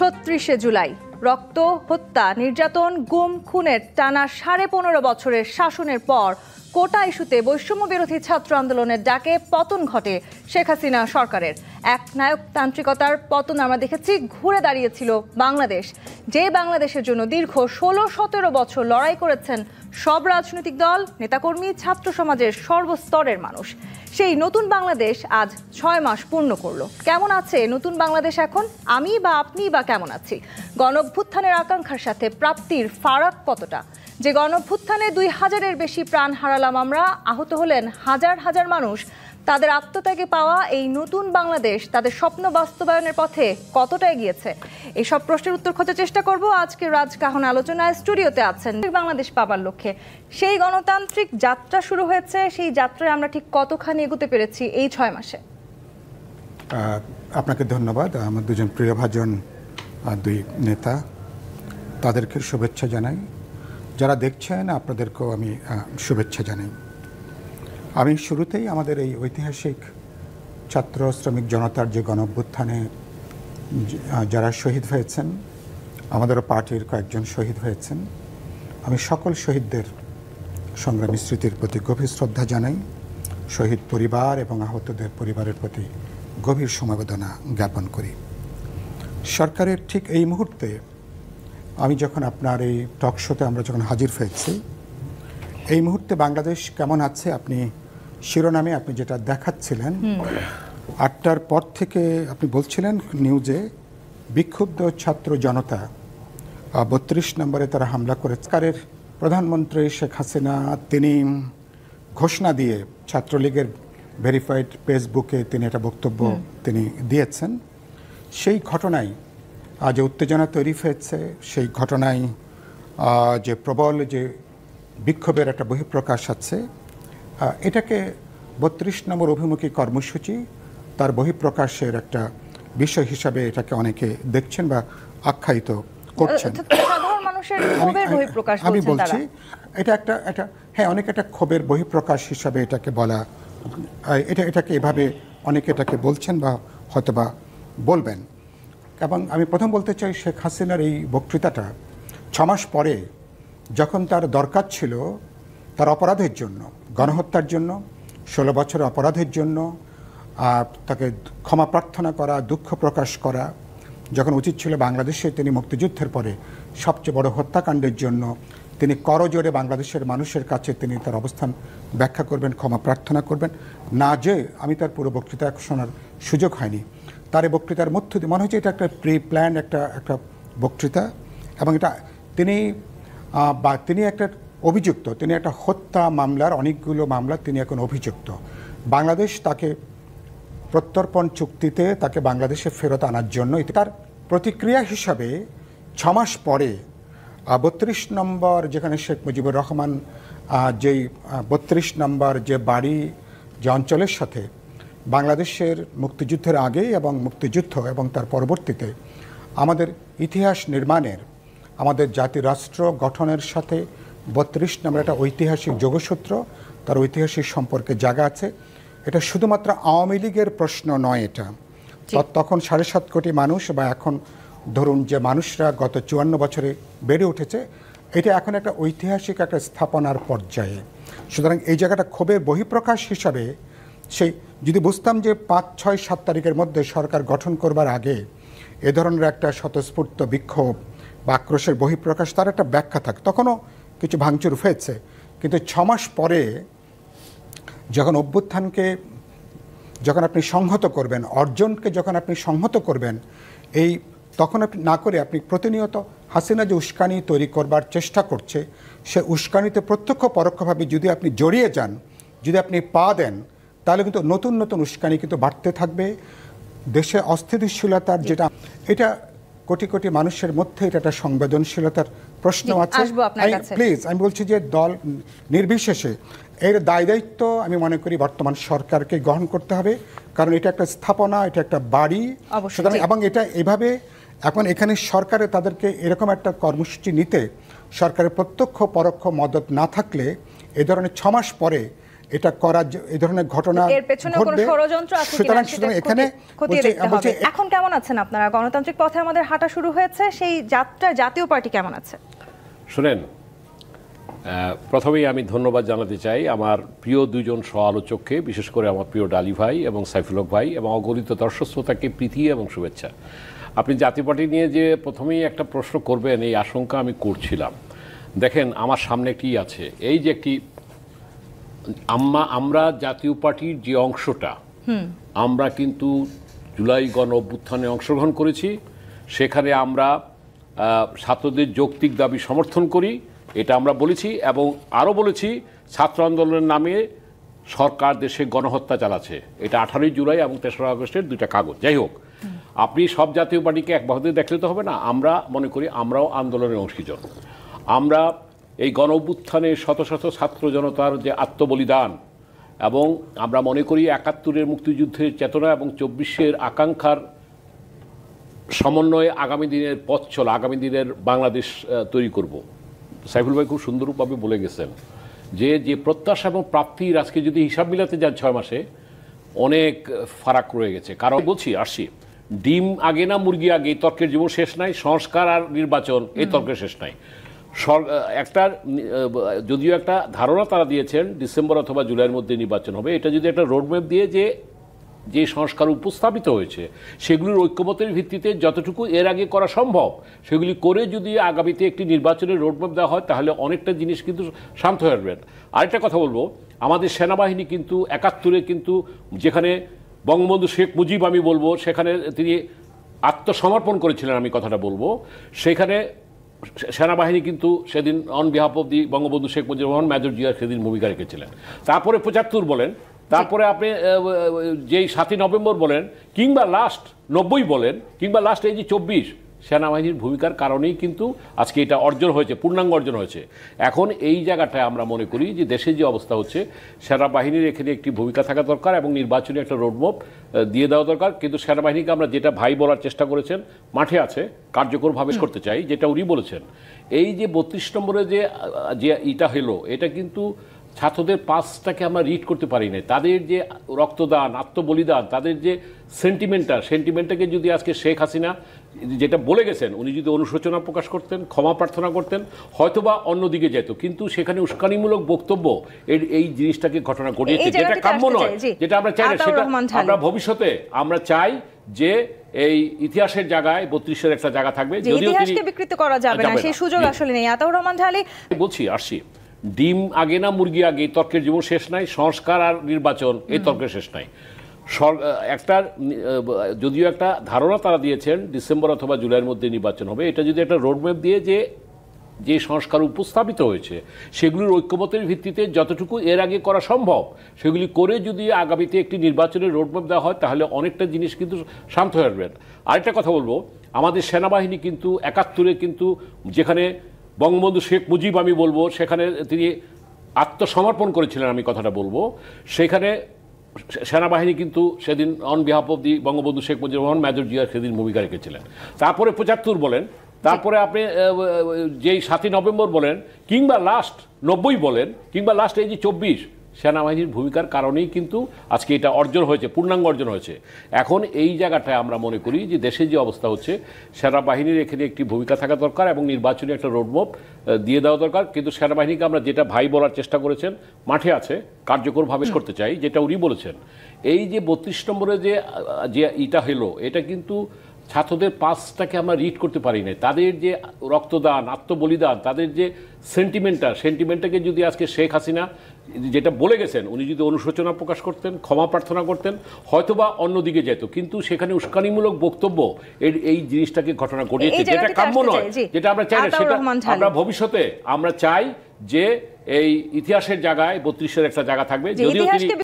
৩৬শে জুলাই রক্ত, হত্যা, নির্যাতন, গুম, খুনের টানা ১৫.৫ বছরের শাসনের পর কোটা ইস্যুতে বৈষম্য বিরোধী ছাত্র আন্দোলনের ডাকে পতন ঘটে শেখ হাসিনা সরকারের। এক নায়কতান্ত্রিকতার পতন আমরা দেখেছি। ঘুরে দাঁড়িয়েছিল বাংলাদেশ, যে বাংলাদেশের জন্য দীর্ঘ ১৬-১৭ বছর লড়াই করেছেন সব রাজনৈতিক দল, নেতাকর্মী, ছাত্র সমাজের সর্বস্তরের মানুষ। সেই নতুন বাংলাদেশ আজ ৬ মাস পূর্ণ করলো। কেমন আছে নতুন বাংলাদেশ এখন? আমি বা আপনি বা কেমন আছি? গণঅভ্যুত্থানের আকাঙ্ক্ষার সাথে প্রাপ্তির ফারাক কতটা? যে গণঅভ্যুত্থানে ২,০০০-এর বেশি প্রাণ হারালাম আমরা, আহত হলেন হাজার হাজার মানুষ, তাদের আত্মত্যাগে পাওয়া এই নতুন বাংলাদেশ তাদের স্বপ্ন বাস্তবায়নের পথে কতটা এগিয়েছে? এইসব প্রশ্নের উত্তর খোঁজার চেষ্টা করব আজকে রাজকাহন আলোচনায়। স্টুডিওতে আছেন বাংলাদেশ পাবার লক্ষ্যে সেই গণতান্ত্রিক যাত্রা শুরু হয়েছে, সেই যাত্রায় আমরা ঠিক কতখানি এগোতে পেরেছি এই ৬ মাসে? আপনাকে ধন্যবাদ। আমার দুজন প্রিয়ভাজন দুই নেতা, তাদেরকে শুভেচ্ছা জানাই। যারা দেখছেন আপনাদেরকেও আমি শুভেচ্ছা জানাই। আমি শুরুতেই আমাদের এই ঐতিহাসিক ছাত্র শ্রমিক জনতার যে গণঅভ্যুত্থানে যারা শহীদ হয়েছেন, আমাদেরও পার্টির কয়েকজন শহীদ হয়েছেন, আমি সকল শহীদদের সংগ্রামী স্মৃতির প্রতি গভীর শ্রদ্ধা জানাই। শহীদ পরিবার এবং আহতদের পরিবারের প্রতি গভীর সমবেদনা জ্ঞাপন করি। সরকারের ঠিক এই মুহূর্তে আমি যখন আপনার এই টক শোতে আমরা যখন হাজির হয়েছি, এই মুহূর্তে বাংলাদেশ কেমন আছে আপনি শিরোনামে আপনি যেটা দেখাচ্ছিলেন, ৮টার পর থেকে আপনি বলছিলেন নিউজে বিক্ষুব্ধ ছাত্র জনতা ৩২ নম্বরে তারা হামলা করে। সরকারের প্রধানমন্ত্রী শেখ হাসিনা তিনি ঘোষণা দিয়ে ছাত্রলীগের ভেরিফাইড ফেসবুকে তিনি একটা বক্তব্য তিনি দিয়েছেন। সেই ঘটনায় যে উত্তেজনা তৈরি হয়েছে, সেই ঘটনায় যে প্রবল যে বিক্ষোভের একটা বহিঃপ্রকাশ আছে, এটাকে ৩২ নম্বর অভিমুখী কর্মসূচি তার বহিঃপ্রকাশের একটা বিষয় হিসাবে এটাকে অনেকে দেখছেন বা আখ্যায়িত করছেন। আমি বলছি এটা একটা হ্যাঁ, অনেক একটা ক্ষোভের বহিঃপ্রকাশ হিসাবে এটাকে বলা, এটাকে এভাবে অনেকে এটাকে বলছেন বা হয়তোবা বলবেন। এবং আমি প্রথম বলতে চাই, শেখ হাসিনার এই বক্তৃতাটা ৬ মাস পরে, যখন তার দরকার ছিল তার অপরাধের জন্য, গণহত্যার জন্য, ১৬ বছরের অপরাধের জন্য তাকে ক্ষমা প্রার্থনা করা, দুঃখ প্রকাশ করা, যখন উচিত ছিল বাংলাদেশে তিনি মুক্তিযুদ্ধের পরে সবচেয়ে বড় হত্যাকাণ্ডের জন্য তিনি করজোড়ে বাংলাদেশের মানুষের কাছে তিনি তার অবস্থান ব্যাখ্যা করবেন, ক্ষমা প্রার্থনা করবেন, না যে আমি তার পুরো বক্তৃতা শোনার সুযোগ হয়নি। তার এই বক্তৃতার মধ্য দিয়ে মনে হচ্ছে এটা একটা প্রি প্ল্যান একটা বক্তৃতা, এবং এটা তিনি একটা অভিযুক্ত, তিনি একটা হত্যা মামলার অনেকগুলো মামলা তিনি এখন অভিযুক্ত। বাংলাদেশ তাকে প্রত্যর্পণ চুক্তিতে তাকে বাংলাদেশে ফেরত আনার জন্য তার প্রতিক্রিয়া হিসাবে ৬ মাস পরে ৩২ নম্বর যেখানে শেখ মুজিবুর রহমান যেই ৩২ নম্বর যে বাড়ি যে অঞ্চলের সাথে বাংলাদেশের মুক্তিযুদ্ধের আগে এবং মুক্তিযুদ্ধ এবং তার পরবর্তীতে আমাদের ইতিহাস নির্মাণের, আমাদের জাতি রাষ্ট্র গঠনের সাথে ৩২ নম্বর একটা ঐতিহাসিক যোগসূত্র, তার ঐতিহাসিক সম্পর্কে জায়গা আছে। এটা শুধুমাত্র আওয়ামী লীগের প্রশ্ন নয়, এটা তখন ৭.৫ কোটি মানুষ বা এখন ধরুন যে মানুষরা গত ৫৪ বছরে বেড়ে উঠেছে, এটা এখন একটা ঐতিহাসিক একটা স্থাপনার পর্যায়ে। সুতরাং এই জায়গাটা ক্ষোভের বহিঃপ্রকাশ হিসাবে সেই যদি বুঝতাম যে ৫, ৬, ৭ তারিখের মধ্যে সরকার গঠন করবার আগে এ ধরনের একটা স্বতঃস্ফূর্ত বিক্ষোভ বা আক্রোশের বহিঃপ্রকাশ, তার একটা ব্যাখ্যা থাকে, তখনও কিছু ভাঙচুর হয়েছে। কিন্তু ৬ মাস পরে যখন অভ্যুত্থানকে যখন আপনি সংহত করবেন, অর্জনকে যখন আপনি সংহত করবেন, তখন আপনি না করে আপনি প্রতিনিয়ত হাসিনা যে উস্কানি তৈরি করবার চেষ্টা করছে, সে উস্কানিতে প্রত্যক্ষ পরোক্ষভাবে যদি আপনি জড়িয়ে যান, যদি আপনি পা দেন, তাহলে কিন্তু নতুন নতুন উস্কানি কিন্তু বাড়তে থাকবে। দেশে অস্থিতিশীলতার যেটা, এটা কোটি কোটি মানুষের মধ্যে এটা একটা সংবেদনশীলতার প্রশ্ন আছে। প্লিজ, আমি বলছি যে দল নির্বিশেষে এর দায়িত্ব আমি মনে করি বর্তমান সরকারকে গ্রহণ করতে হবে, কারণ এটা একটা স্থাপনা, এটা একটা বাড়ি, এবং এটা এভাবে এখন এখানে সরকারে তাদেরকে এরকম একটা কর্মসূচি নিতে সরকারের প্রত্যক্ষ পরোক্ষ মদত না থাকলে এ ধরনের ৬ মাস পরে এটা করার এই ধরনের ঘটনা এর পেছনে কোনো ঘটবে। ষড়যন্ত্র আছে সুতরাং কিনা সেটা এখানে খতিয়ে দেখতে হবে। এখন কেমন আছেন আপনারা? গণতান্ত্রিক পথে আমাদের হাঁটা শুরু হয়েছে, সেই যাত্রা জাতীয় পার্টি কেমন আছে? শুনেন, প্রথমেই আমি ধন্যবাদ জানাতে চাই আমার প্রিয় দুইজন সহ-আলোচককে, বিশেষ করে আমার প্রিয় ডালি ভাই এবং সাইফুল হক ভাই এবং অগণিত দর্শক শ্রোতাকে প্রীতি এবং শুভেচ্ছা। আপনি জাতীয় পার্টি নিয়ে যে প্রথমেই একটা প্রশ্ন করবেন এই আশঙ্কা আমি করছিলাম। দেখেন, আমার সামনে একটি আছে, এই যে একটি আমরা জাতীয় পার্টির যে অংশটা, আমরা কিন্তু জুলাই গণ অভ্যুত্থানে অংশগ্রহণ করেছি। সেখানে আমরা ছাত্রদের যৌক্তিক দাবি সমর্থন করি, এটা আমরা বলেছি, এবং আরও বলেছি ছাত্র আন্দোলনের নামে সরকার দেশে গণহত্যা চালাচ্ছে। এটা 18 জুলাই এবং 3রা আগস্টের দুইটা কাগজ। যাই হোক, আপনি সব জাতীয় পার্টিকে একভাবে দেখলে তো হবে না। আমরা মনে করি আমরাও আন্দোলনের অংশীজন। আমরা এই গণ অভ্যুত্থানে শত শত ছাত্র জনতার যে আত্মবলিদান, এবং আমরা মনে করি 71-এর মুক্তিযুদ্ধের চেতনা এবং 24-এর আকাঙ্ক্ষার সমন্বয়ে আগামী দিনের পথ চলা, আগামী দিনের বাংলাদেশ তৈরি করব। সাইফুল ভাই খুব সুন্দরভাবে বলে গেছেন যে প্রত্যাশা এবং প্রাপ্তির আজকে যদি হিসাব মিলাতে যান 6 মাসে, অনেক ফারাক রয়ে গেছে। কারণ বলছি আসছি, ডিম আগে না মুরগি আগে, এই তর্কের জীবন শেষ নাই। সংস্কার আর নির্বাচন, এই তর্কের শেষ নাই। একটা যদিও একটা ধারণা তারা দিয়েছেন ডিসেম্বর অথবা জুলাইয়ের মধ্যে নির্বাচন হবে, এটা যদি একটা রোডম্যাপ দিয়ে যে সংস্কার উপস্থাপিত হয়েছে সেগুলির ঐক্যমতের ভিত্তিতে যতটুকু এর আগে করা সম্ভব সেগুলি করে যদি আগামীতে একটি নির্বাচনের রোডম্যাপ দেওয়া হয়, তাহলে অনেকটা জিনিস কিন্তু শান্ত হয়ে আসবে। আরেকটা কথা বলবো, আমাদের সেনাবাহিনী কিন্তু 71-এ কিন্তু যেখানে বঙ্গবন্ধু শেখ মুজিব, আমি বলবো সেখানে তিনি আত্মসমর্পণ করেছিলেন, আমি কথাটা বলবো, সেখানে সেনাবাহিনী কিন্তু সেদিন on behalf of the Bangabandhu Sheikh Mujibur Rahman major জিয়ার সেদিন ভূমিকা রেখেছিলেন। তারপরে 75 বলেন, তারপরে আপনি যেই 7ই নভেম্বর বলেন, কিংবা লাস্ট 90 বলেন, কিংবা লাস্ট এই যে 24, সেনাবাহিনীর ভূমিকার কারণেই কিন্তু আজকে এটা অর্জন হয়েছে, পূর্ণাঙ্গ অর্জন হয়েছে। এখন এই জায়গাটায় আমরা মনে করি যে দেশে যে অবস্থা হচ্ছে, সেনাবাহিনীর এখানে একটি ভূমিকা থাকা দরকার এবং নির্বাচনী একটা রোডম্যাপ দিয়ে দেওয়া দরকার। কিন্তু সেনাবাহিনীকে আমরা যেটা ভাই বলার চেষ্টা করেছেন, মাঠে আছে, কার্যকরভাবে করতে চাই, যেটা উনি বলেছেন। এই যে 32 নম্বরে যে ইটা হলো, এটা কিন্তু ছাত্রদের পাসটাকে আমরা রিড করতে পারি না। তাদের যে রক্তদান, আত্মবলিদান, তাদের যে সেন্টিমেন্টটাকে যদি আজকে শেখ হাসিনা যেটা বলে গেছেন, উনি যদি অনুশোচনা প্রকাশ করতেন, ক্ষমা প্রার্থনা করতেন, হয়তোবা অন্যদিকে যেত। কিন্তু সেখানে উস্কানিমূলক বক্তব্য এই জিনিসটাকে ঘটনা ঘটিয়েছে, যেটা কাম্য নয়, যেটা আমরা চাই না। সেটা আমরা ভবিষ্যতে আমরা চাই যে এই ইতিহাসের জায়গায় 32-এর একটা জায়গা থাকবে, যদিও ইতিহাসকে বিকৃত করা যাবে না, সেই সুযোগ আসলে নেই। আতাউর রহমান ঢালী বলছি আসছি, ডিম আগে না মুরগি আগে, এই তর্কের জীবন শেষ নাই। সংস্কার আর নির্বাচন, এই তর্কের শেষ নাই। একটা যদিও একটা ধারণা তারা দিয়েছেন ডিসেম্বর অথবা জুলাইয়ের মধ্যে নির্বাচন হবে, এটা যদি একটা রোডম্যাপ দিয়ে যে সংস্কার উপস্থাপিত হয়েছে সেগুলির ঐক্যমতের ভিত্তিতে যতটুকু এর আগে করা সম্ভব সেগুলি করে যদি আগামীতে একটি নির্বাচনের রোডম্যাপ দেওয়া হয়, তাহলে অনেকটা জিনিস কিন্তু শান্ত হয়ে আসবে। আরেকটা কথা বলবো, আমাদের সেনাবাহিনী কিন্তু 71-এ কিন্তু যেখানে বঙ্গবন্ধু শেখ মুজিব, আমি বলবো সেখানে তিনি আত্মসমর্পণ করেছিলেন, আমি কথাটা বলবো, সেখানে সেনাবাহিনী কিন্তু সেদিন on behalf of the Bangabandhu Sheikh Mujibur Rahman major জিয়ার সেদিন ভূমিকা রেখেছিলেন। তারপরে 75 বলেন, তারপরে আপনি যেই 7ই নভেম্বর বলেন, কিংবা লাস্ট 90 বলেন, কিংবা লাস্ট এই যে 24, সেনাবাহিনীর ভূমিকার কারণেই কিন্তু আজকে এটা অর্জন হয়েছে, পূর্ণাঙ্গ অর্জন হয়েছে। এখন এই জায়গাটায় আমরা মনে করি যে দেশে যে অবস্থা হচ্ছে, সেনাবাহিনীর এখানে একটি ভূমিকা থাকা দরকার এবং নির্বাচনী একটা রোডম্যাপ দিয়ে দেওয়া দরকার। কিন্তু সেনাবাহিনীকে আমরা যেটা ভাই বলার চেষ্টা করেছেন, মাঠে আছে, কার্যকরভাবে করতে চাই, যেটা উনি বলেছেন। এই যে 32 নম্বরে যে ইটা হলো, এটা কিন্তু ছাত্রদের পাসটাকে আমরা রিড করতে পারি না। তাদের যে রক্তদান, আত্মবলিদান, তাদের যে সেন্টিমেন্টটাকে যদি আজকে শেখ হাসিনা যেটা বলে গেছেন, উনি যদি অনুশোচনা প্রকাশ করতেন, ক্ষমা প্রার্থনা করতেন, হয়তোবা অন্যদিকে যেত। কিন্তু সেখানে উস্কানিমূলক বক্তব্য এই জিনিসটাকে ঘটনা ঘটিয়েছে, যেটা কাম্য নয়, যেটা আমরা চাই না। সেটা আমরা ভবিষ্যতে আমরা চাই যে এই ইতিহাসের জায়গায় 32-এর একটা জায়গা থাকবে, যদিও তিনি